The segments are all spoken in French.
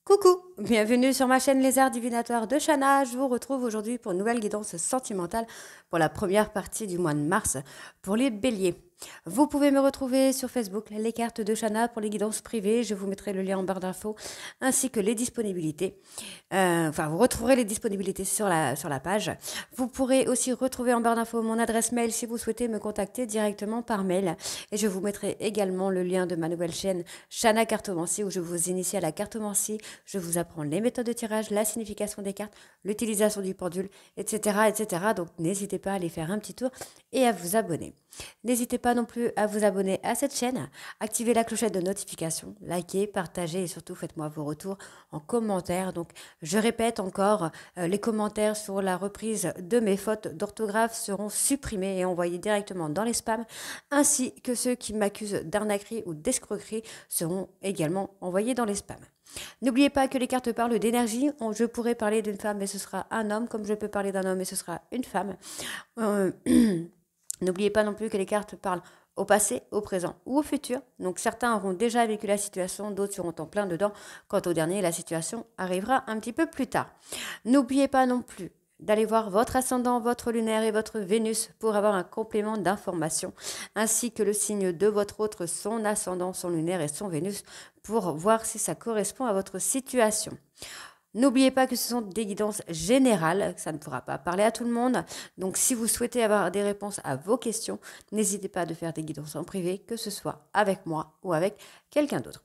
Coucou, bienvenue sur ma chaîne Les Arts Divinatoires de Shana. Je vous retrouve aujourd'hui pour une nouvelle guidance sentimentale pour la première partie du mois de mars pour les béliers. Vous pouvez me retrouver sur Facebook, les cartes de Shana pour les guidances privées. Je vous mettrai le lien en barre d'infos ainsi que les disponibilités. Vous retrouverez les disponibilités sur la page. Vous pourrez aussi retrouver en barre d'infos mon adresse mail si vous souhaitez me contacter directement par mail. Et je vous mettrai également le lien de ma nouvelle chaîne Shana Cartomancie où je vous initie à la cartomancie. Je vous apprends les méthodes de tirage, la signification des cartes, l'utilisation du pendule, etc., etc. Donc n'hésitez pas à aller faire un petit tour et à vous abonner. N'hésitez pas non plus à vous abonner à cette chaîne, activez la clochette de notification, likez, partagez et surtout faites-moi vos retours en commentaire. Donc je répète encore, les commentaires sur la reprise de mes fautes d'orthographe seront supprimés et envoyés directement dans les spams, ainsi que ceux qui m'accusent d'arnaquerie ou d'escroquerie seront également envoyés dans les spams. N'oubliez pas que les cartes parlent d'énergie. Je pourrais parler d'une femme, mais ce sera un homme, comme je peux parler d'un homme, mais ce sera une femme. N'oubliez pas non plus que les cartes parlent au passé, au présent ou au futur. Donc certains auront déjà vécu la situation, d'autres seront en plein dedans. Quant au dernier, la situation arrivera un petit peu plus tard. N'oubliez pas non plus d'aller voir votre ascendant, votre lunaire et votre Vénus pour avoir un complément d'information, ainsi que le signe de votre autre, son ascendant, son lunaire et son Vénus, pour voir si ça correspond à votre situation. N'oubliez pas que ce sont des guidances générales, ça ne pourra pas parler à tout le monde. Donc si vous souhaitez avoir des réponses à vos questions, n'hésitez pas à faire des guidances en privé, que ce soit avec moi ou avec quelqu'un d'autre.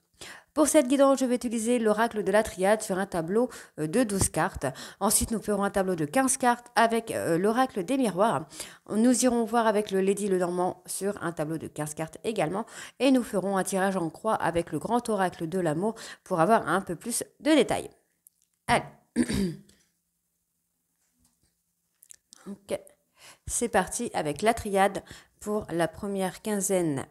Pour cette guidance, je vais utiliser l'oracle de la triade sur un tableau de 12 cartes. Ensuite, nous ferons un tableau de 15 cartes avec l'oracle des miroirs. Nous irons voir avec le Lady Lenormand sur un tableau de 15 cartes également. Et nous ferons un tirage en croix avec le grand oracle de l'amour pour avoir un peu plus de détails. Allez. Donc, c'est parti avec la triade pour la première quinzaine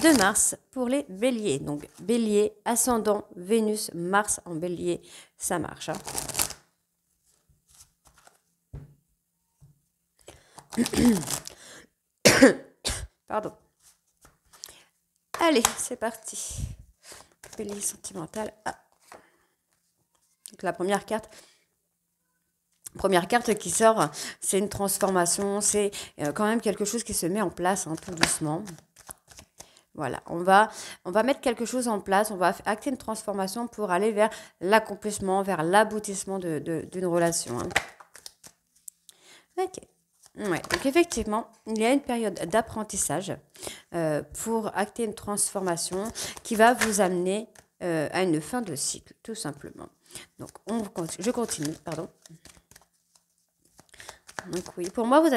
de mars pour les béliers. Donc, bélier, ascendant, Vénus, Mars en bélier, ça marche. Hein. Pardon. Allez, c'est parti. Bélier sentimental. Ah. Donc, la première carte qui sort, c'est une transformation, c'est quand même quelque chose qui se met en place un peu doucement. Voilà, on va mettre quelque chose en place, on va acter une transformation pour aller vers l'accomplissement, vers l'aboutissement d'une relation. Hein. Ok. Ouais, donc effectivement, il y a une période d'apprentissage pour acter une transformation qui va vous amener à une fin de cycle, tout simplement. Donc, je continue, pardon. Donc oui, pour moi, vous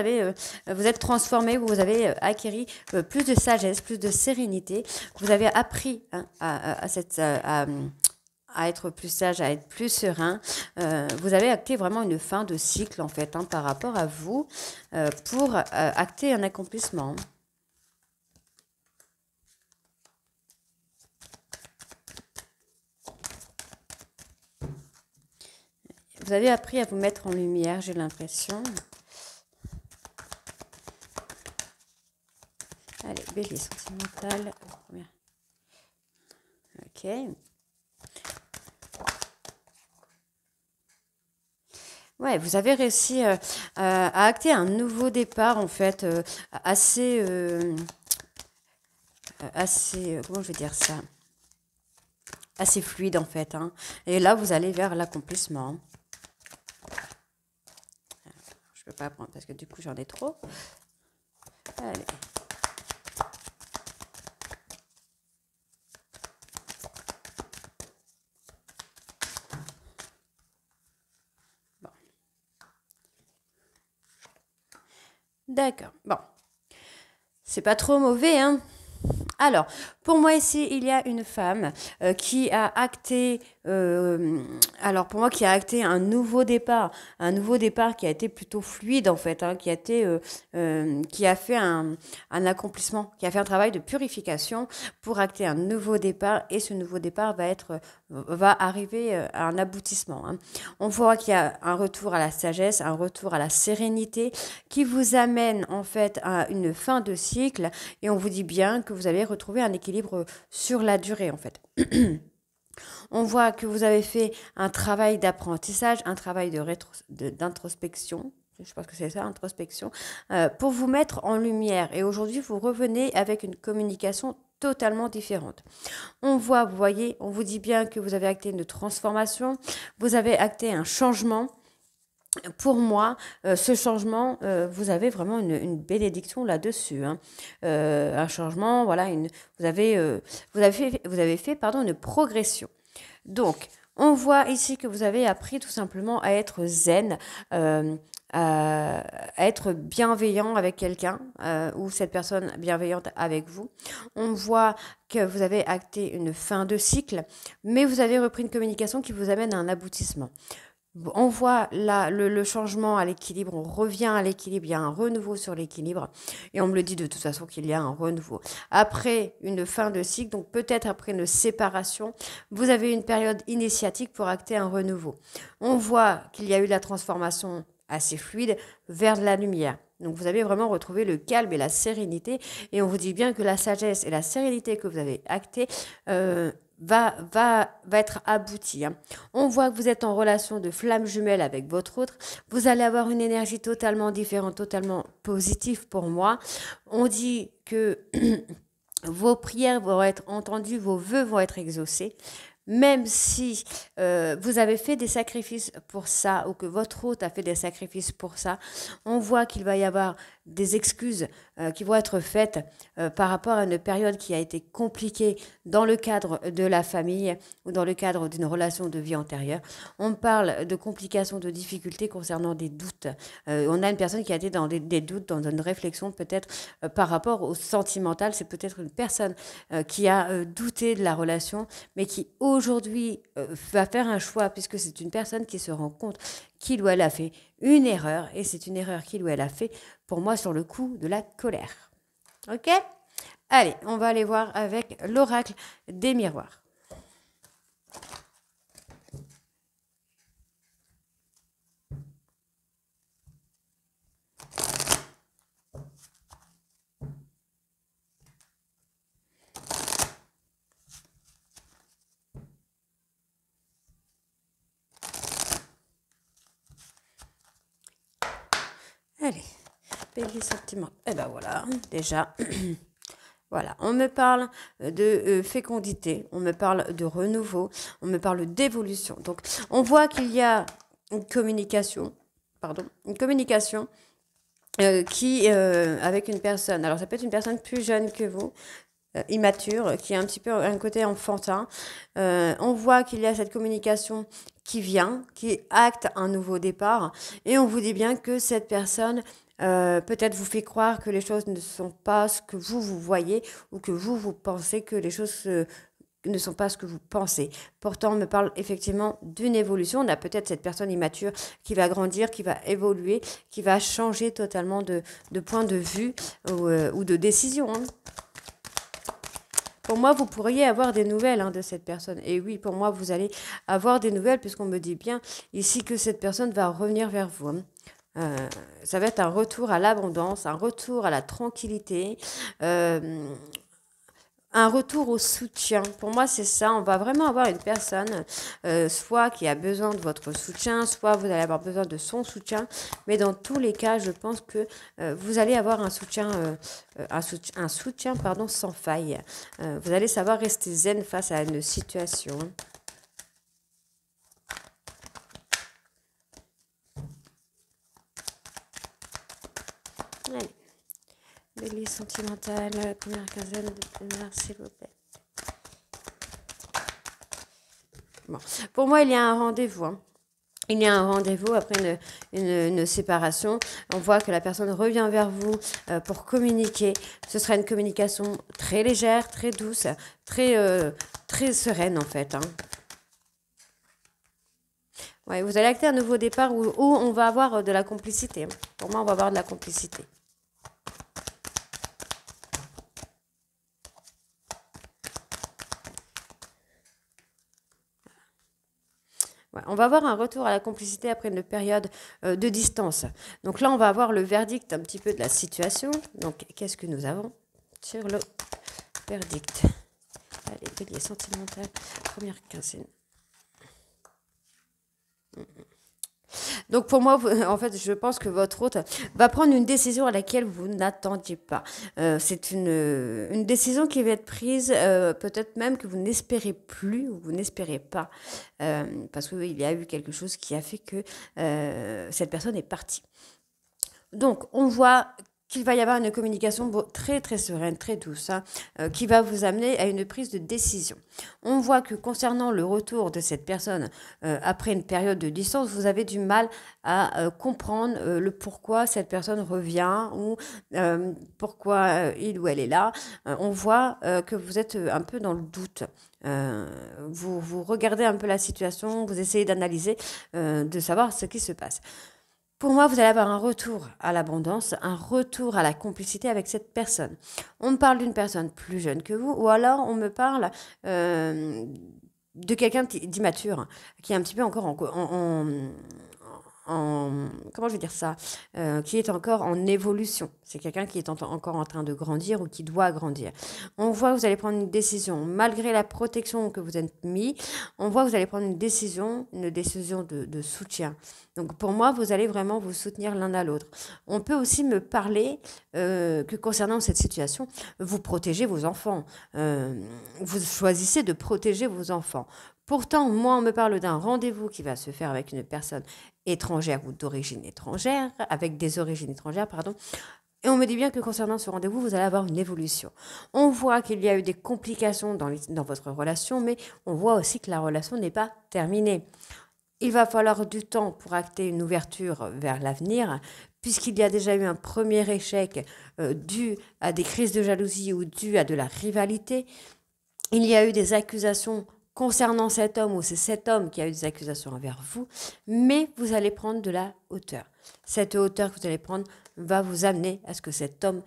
êtes transformé, vous avez acquis plus de sagesse, plus de sérénité. Vous avez appris hein, à être plus sage, à être plus serein. Vous avez acté vraiment une fin de cycle, en fait, hein, par rapport à vous, pour acter un accomplissement. Vous avez appris à vous mettre en lumière, j'ai l'impression. Allez, bélier sentimental. Ok. Ouais, vous avez réussi à acter un nouveau départ, en fait, assez, comment je vais dire ça? Assez fluide, en fait. Hein. Et là, vous allez vers l'accomplissement. Je ne peux pas prendre parce que du coup, j'en ai trop. Allez. Bon. D'accord. Bon. C'est pas trop mauvais, hein. Alors, pour moi ici, il y a une femme qui a acté, pour moi, qui a acté un nouveau départ qui a été plutôt fluide en fait, hein, qui a fait un accomplissement, qui a fait un travail de purification pour acter un nouveau départ et ce nouveau départ va arriver à un aboutissement. Hein. On voit qu'il y a un retour à la sagesse, un retour à la sérénité qui vous amène en fait à une fin de cycle et on vous dit bien que vous allez retrouver un équilibre sur la durée en fait. On voit que vous avez fait un travail d'apprentissage, un travail d'introspection. Je pense que c'est ça, introspection, pour vous mettre en lumière. Et aujourd'hui, vous revenez avec une communication totalement différente. On voit, vous voyez, on vous dit bien que vous avez acté une transformation, vous avez acté un changement. Pour moi, ce changement, vous avez vraiment bénédiction là-dessus, hein. Un changement, voilà, vous avez fait, pardon, une progression. Donc, on voit ici que vous avez appris tout simplement à être zen, à être bienveillant avec quelqu'un ou cette personne bienveillante avec vous. On voit que vous avez acté une fin de cycle, mais vous avez repris une communication qui vous amène à un aboutissement. On voit là le changement à l'équilibre, on revient à l'équilibre, il y a un renouveau sur l'équilibre et on me le dit de toute façon qu'il y a un renouveau. Après une fin de cycle, donc peut-être après une séparation, vous avez une période initiatique pour acter un renouveau. On voit qu'il y a eu la transformation assez fluide vers la lumière. Donc vous avez vraiment retrouvé le calme et la sérénité et on vous dit bien que la sagesse et la sérénité que vous avez actées va être abouti, hein. On voit que vous êtes en relation de flamme jumelle avec votre autre. Vous allez avoir une énergie totalement différente, totalement positive pour moi. On dit que vos prières vont être entendues, vos vœux vont être exaucés. Même si vous avez fait des sacrifices pour ça ou que votre hôte a fait des sacrifices pour ça, on voit qu'il va y avoir des excuses qui vont être faites par rapport à une période qui a été compliquée dans le cadre de la famille ou dans le cadre d'une relation de vie antérieure. On parle de complications, de difficultés concernant des doutes. On a une personne qui a été dans des doutes, dans une réflexion peut-être par rapport au sentimental. C'est peut-être une personne qui a douté de la relation, mais qui aujourd'hui va faire un choix puisque c'est une personne qui se rend compte qu'il ou elle a fait une erreur et c'est une erreur qu'il ou elle a fait pour moi sur le coup de la colère. Ok ? Allez, on va aller voir avec l'oracle des miroirs. Allez, Bélier sentiment. Eh ben voilà, déjà. Voilà, on me parle de fécondité, on me parle de renouveau, on me parle d'évolution. Donc, on voit qu'il y a une communication, avec une personne. Alors, ça peut être une personne plus jeune que vous, immature, qui a un petit peu un côté enfantin. On voit qu'il y a cette communication qui vient, qui acte un nouveau départ. Et on vous dit bien que cette personne peut-être vous fait croire que les choses ne sont pas ce que vous voyez ou que vous pensez que les choses ne sont pas ce que vous pensez. Pourtant, on me parle effectivement d'une évolution. On a peut-être cette personne immature qui va grandir, qui va évoluer, qui va changer totalement de point de vue ou de décision, hein. Pour moi, vous pourriez avoir des nouvelles de cette personne. Et oui, pour moi, vous allez avoir des nouvelles puisqu'on me dit bien ici que cette personne va revenir vers vous, hein. Ça va être un retour à l'abondance, un retour à la tranquillité, un retour au soutien. Pour moi, c'est ça. On va vraiment avoir une personne, soit qui a besoin de votre soutien, soit vous allez avoir besoin de son soutien. Mais dans tous les cas, je pense que vous allez avoir un soutien, pardon, sans faille. Vous allez savoir rester zen face à une situation. Allez. Bélier sentimental, première quinzaine de mars, s'il vous plaît. Bon. Pour moi, il y a un rendez-vous, hein. Il y a un rendez-vous après une séparation. On voit que la personne revient vers vous pour communiquer. Ce sera une communication très légère, très douce, très sereine en fait, hein. Ouais, vous allez acter un nouveau départ où on va avoir de la complicité, hein. Pour moi, on va avoir de la complicité. Ouais, on va avoir un retour à la complicité après une période de distance. Donc là, on va avoir le verdict un petit peu de la situation. Donc, qu'est-ce que nous avons sur le verdict? Allez, bélier sentimental, première quinzaine. Donc pour moi, en fait, je pense que votre hôte va prendre une décision à laquelle vous n'attendiez pas. C'est une décision qui va être prise, peut-être même que vous n'espérez plus ou vous n'espérez pas, parce qu'il y a eu quelque chose qui a fait que cette personne est partie. Donc, on voit qu'il va y avoir une communication très très sereine, très douce, hein, qui va vous amener à une prise de décision. On voit que concernant le retour de cette personne après une période de distance, vous avez du mal à comprendre le pourquoi cette personne revient ou pourquoi il ou elle est là. On voit que vous êtes un peu dans le doute. Vous regardez un peu la situation, vous essayez d'analyser, de savoir ce qui se passe. Pour moi, vous allez avoir un retour à l'abondance, un retour à la complicité avec cette personne. On me parle d'une personne plus jeune que vous, ou alors on me parle de quelqu'un d'immature, qui est un petit peu encore comment je vais dire ça, qui est encore en évolution. C'est quelqu'un qui est encore en train de grandir ou qui doit grandir. On voit que vous allez prendre une décision, malgré la protection que vous êtes mis, on voit que vous allez prendre une décision de soutien. Donc pour moi, vous allez vraiment vous soutenir l'un à l'autre. On peut aussi me parler que concernant cette situation, vous protégez vos enfants. Vous choisissez de protéger vos enfants. Pourtant, moi, on me parle d'un rendez-vous qui va se faire avec une personne étrangère ou d'origine étrangère, avec des origines étrangères, pardon. Et on me dit bien que concernant ce rendez-vous, vous allez avoir une évolution. On voit qu'il y a eu des complications dans votre relation, mais on voit aussi que la relation n'est pas terminée. Il va falloir du temps pour acter une ouverture vers l'avenir, puisqu'il y a déjà eu un premier échec dû à des crises de jalousie ou dû à de la rivalité. Il y a eu des accusations concernant cet homme ou c'est cet homme qui a eu des accusations envers vous, mais vous allez prendre de la hauteur. Cette hauteur que vous allez prendre va vous amener à ce que cet homme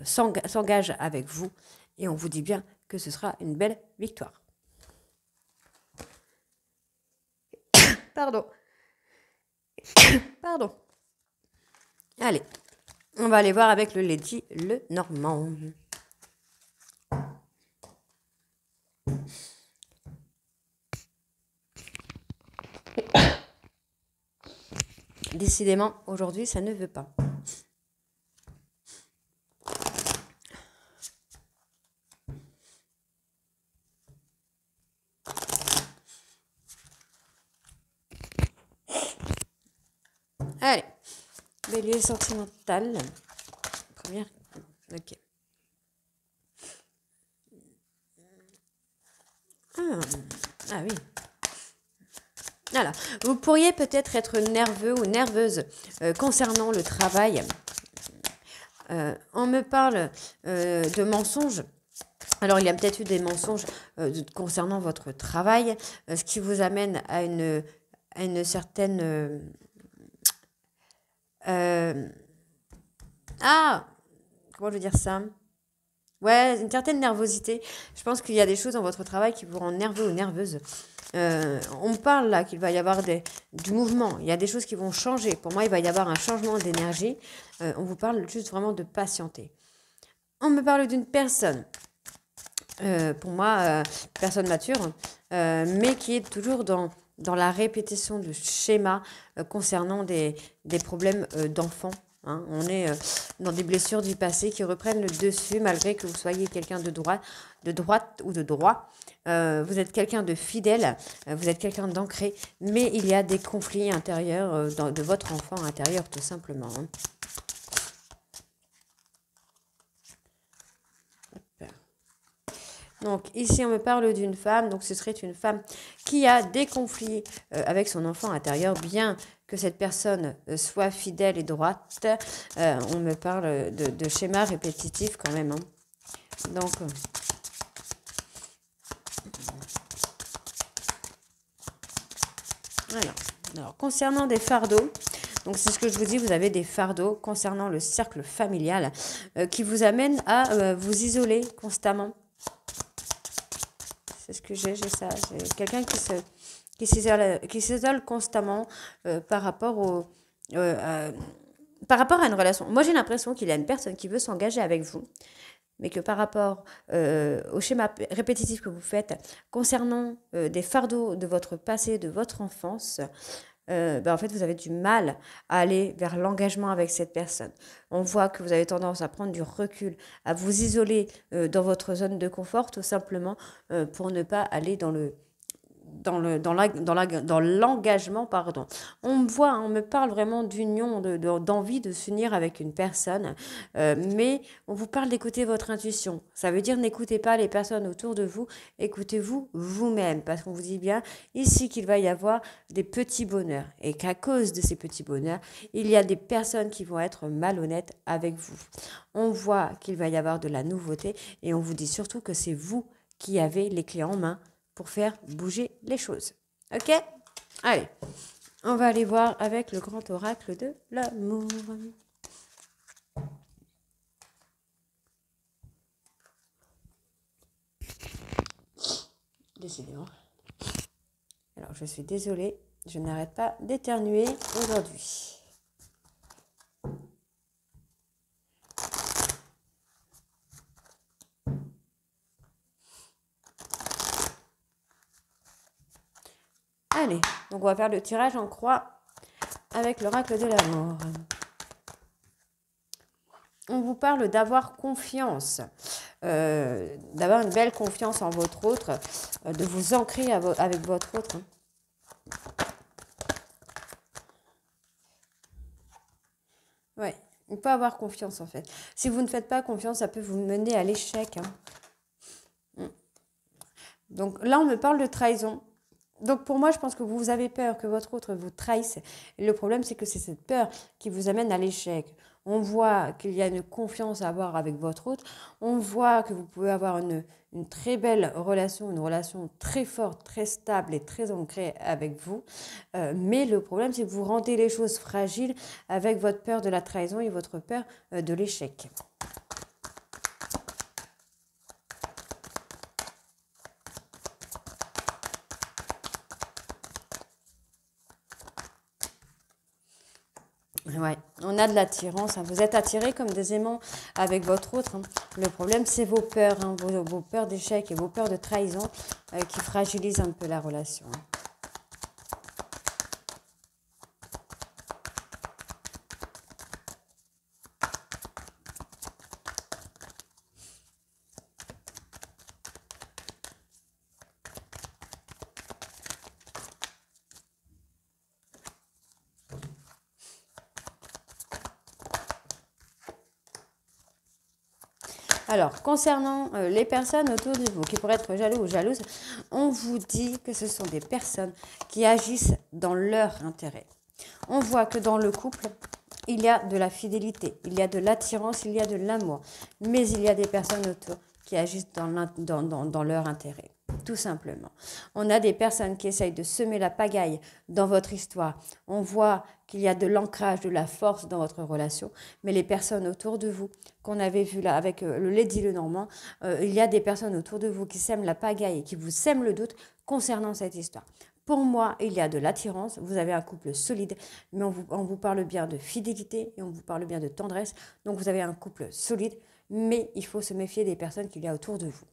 s'engage avec vous et on vous dit bien que ce sera une belle victoire. Pardon. Pardon. Allez, on va aller voir avec le Lady Le Normand. Décidément, aujourd'hui, ça ne veut pas. Allez, bélier sentimental. Première. Ok. Ah oui. Voilà. Vous pourriez peut-être être nerveux ou nerveuse concernant le travail. On me parle de mensonges. Alors, il y a peut-être eu des mensonges concernant votre travail, ce qui vous amène à une certaine... comment je veux dire ça? Ouais, une certaine nervosité. Je pense qu'il y a des choses dans votre travail qui vous rendent nerveux ou nerveuse. On me parle là qu'il va y avoir du mouvement. Il y a des choses qui vont changer. Pour moi, il va y avoir un changement d'énergie. On vous parle juste vraiment de patienter. On me parle d'une personne. Pour moi, personne mature, mais qui est toujours dans la répétition de schémas concernant des problèmes d'enfants. Hein. On est dans des blessures du passé qui reprennent le dessus malgré que vous soyez quelqu'un de droite ou de droit. Vous êtes quelqu'un de fidèle, vous êtes quelqu'un d'ancré, mais il y a des conflits intérieurs de votre enfant intérieur tout simplement. Hein. Donc ici on me parle d'une femme, donc ce serait une femme qui a des conflits avec son enfant intérieur, bien que cette personne soit fidèle et droite. On me parle de schémas répétitifs quand même. Hein. Donc voilà. Alors concernant des fardeaux, donc c'est ce que je vous dis, vous avez des fardeaux concernant le cercle familial qui vous amènent à vous isoler constamment. C'est ce que j'ai ça. J'ai quelqu'un qui s'isole constamment par rapport à une relation. Moi, j'ai l'impression qu'il y a une personne qui veut s'engager avec vous, mais que par rapport au schéma répétitif que vous faites concernant des fardeaux de votre passé, de votre enfance, en fait, vous avez du mal à aller vers l'engagement avec cette personne. On voit que vous avez tendance à prendre du recul, à vous isoler dans votre zone de confort, tout simplement pour ne pas aller dans l'engagement, pardon. On me parle vraiment d'union, d'envie de s'unir avec une personne, mais on vous parle d'écouter votre intuition. Ça veut dire n'écoutez pas les personnes autour de vous, écoutez-vous vous-même, parce qu'on vous dit bien ici qu'il va y avoir des petits bonheurs, et qu'à cause de ces petits bonheurs, il y a des personnes qui vont être malhonnêtes avec vous. On voit qu'il va y avoir de la nouveauté, et on vous dit surtout que c'est vous qui avez les clés en main pour faire bouger les choses. Ok? Allez, on va aller voir avec le grand oracle de l'amour. Décidément. Alors, je suis désolée, je n'arrête pas d'éternuer aujourd'hui. Allez, donc on va faire le tirage en croix avec l'oracle de l'amour. On vous parle d'avoir confiance, d'avoir une belle confiance en votre autre, de vous ancrer avec votre autre. Ouais, il peut avoir confiance en fait. Si vous ne faites pas confiance, ça peut vous mener à l'échec. Donc là, on me parle de trahison. Donc pour moi, je pense que vous avez peur que votre autre vous trahisse. Et le problème, c'est que c'est cette peur qui vous amène à l'échec. On voit qu'il y a une confiance à avoir avec votre autre. On voit que vous pouvez avoir une très belle relation, une relation très forte, très stable et très ancrée avec vous. Mais le problème, c'est que vous rendez les choses fragiles avec votre peur de la trahison et votre peur de l'échec. Ouais, on a de l'attirance, hein. Vous êtes attirés comme des aimants avec votre autre, hein. Le problème, c'est vos peurs, hein, vos peurs d'échec et vos peurs de trahison qui fragilisent un peu la relation. Alors, concernant les personnes autour de vous qui pourraient être jaloux ou jalouses, on vous dit que ce sont des personnes qui agissent dans leur intérêt. On voit que dans le couple, il y a de la fidélité, il y a de l'attirance, il y a de l'amour, mais il y a des personnes autour qui agissent dans leur intérêt. Tout simplement. On a des personnes qui essayent de semer la pagaille dans votre histoire. On voit qu'il y a de l'ancrage, de la force dans votre relation, mais les personnes autour de vous, qu'on avait vu là avec le Lady Lenormand, il y a des personnes autour de vous qui sèment la pagaille et qui vous sèment le doute concernant cette histoire. Pour moi, il y a de l'attirance, vous avez un couple solide, mais on vous parle bien de fidélité et on vous parle bien de tendresse, donc vous avez un couple solide, mais il faut se méfier des personnes qu'il y a autour de vous.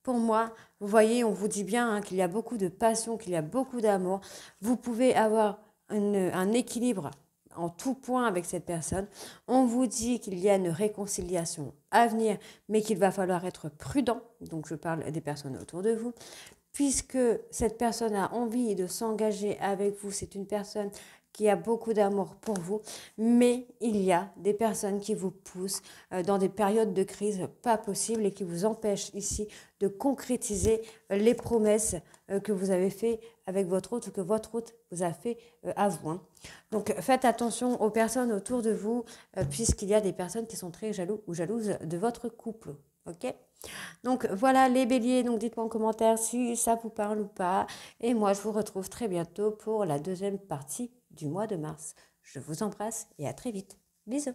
Pour moi, vous voyez, on vous dit bien qu'il y a beaucoup de passion, qu'il y a beaucoup d'amour. Vous pouvez avoir un équilibre en tout point avec cette personne. On vous dit qu'il y a une réconciliation à venir, mais qu'il va falloir être prudent. Donc, je parle des personnes autour de vous. Puisque cette personne a envie de s'engager avec vous, c'est une personne qui a beaucoup d'amour pour vous, mais il y a des personnes qui vous poussent dans des périodes de crise pas possibles et qui vous empêchent ici de concrétiser les promesses que vous avez fait avec votre autre ou que votre autre vous a fait à vous. Hein. Donc faites attention aux personnes autour de vous puisqu'il y a des personnes qui sont très jaloux ou jalouses de votre couple. Ok ? Donc voilà les béliers, donc dites-moi en commentaire si ça vous parle ou pas. Et moi je vous retrouve très bientôt pour la deuxième partie du mois de mars. Je vous embrasse et à très vite. Bisous.